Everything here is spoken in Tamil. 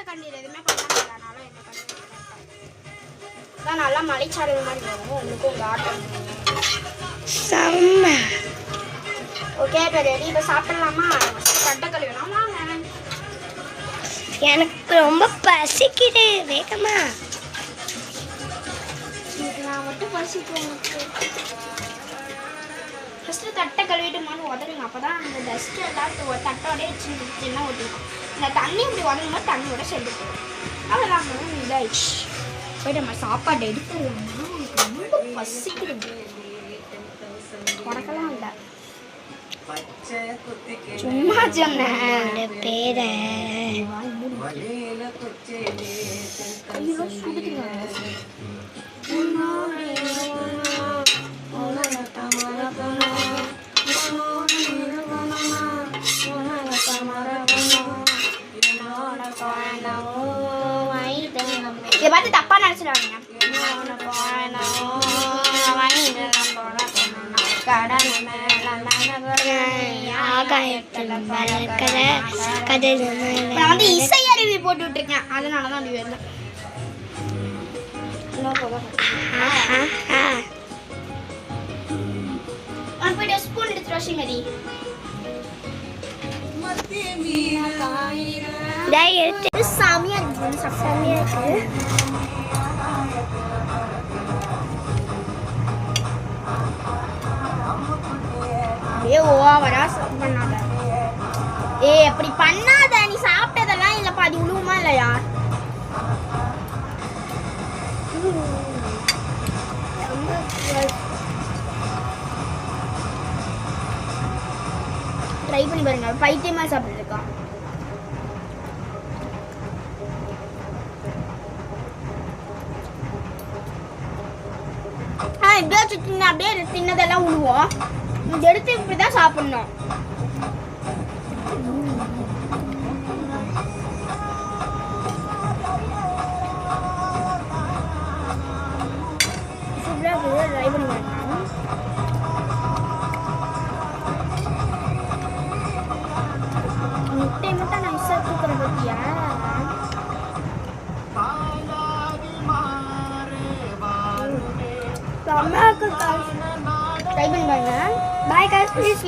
கண்ணீர் எதுவுமே பண்ணாங்க, அதனால எந்த கண்ணீர் தான் நல்லா மலைச்சாரல் மாதிரி வரும். உங்களுக்கு உங்கள் ஆட்டம் செம்ம. ஓகே இப்போ ரெடி. இப்போ சாப்பிட்லாமா? தட்டை கழுவிடலாம் வாங்க. எனக்கு ரொம்ப பசிக்குது, வேகமா. நான் மட்டும் பசிப்பேன். ஃபஸ்ட்டு தட்டை கழுவிட்டு மாதிரி உதருங்க. அப்போ தான் அந்த டஸ்ட்டு எல்லாம் தட்டோடய சின்ன ஒட்டிடும். இந்த தண்ணி இப்படி உதரும் போது தண்ணியோட சேர்ந்து போயிடும். அதெல்லாம் இதாகிடுச்சு. போய்ட்டு நம்ம சாப்பாடு எடுத்துடலாமா? எனக்கு ரொம்ப பசிக்குது. உனக்கெல்லாம் இல்லை, சும்மா சொன்னேன் பேரை. இதை பார்த்து தப்பா நினைச்சிடாதீங்க. நான் வந்து இசை அருவி போட்டு விட்டுருக்கேன், அதனாலதான் அப்படி வரல. போயிட்டு ஸ்பூன் எடுத்து ரோஷிமதி. சாமியா இருக்கு, சாமியா இருக்கு. ஏ ஓவரா பண்ணாத. ஏ அப்படி பண்ணாத. நீ சாப்பிட்டதெல்லாம் இல்ல, பாதி உழுவுமா இல்லையா? ட்ரை பண்ணி பாருங்க, பைத்தியமா சாப்பிட்டுருக்கா. எப்படியாச்சும் தின்ன அப்படியே தின்னதெல்லாம் உழுவோம். எடுத்து இப்படிதான் சாப்பிடணும். ட்ரை பண்ணி பாருங்க. முட்டை மட்டும் நைஸா தூக்குறேன் பத்தியா? ட்ரை பண்ணி பாருங்க. பாய் guys, please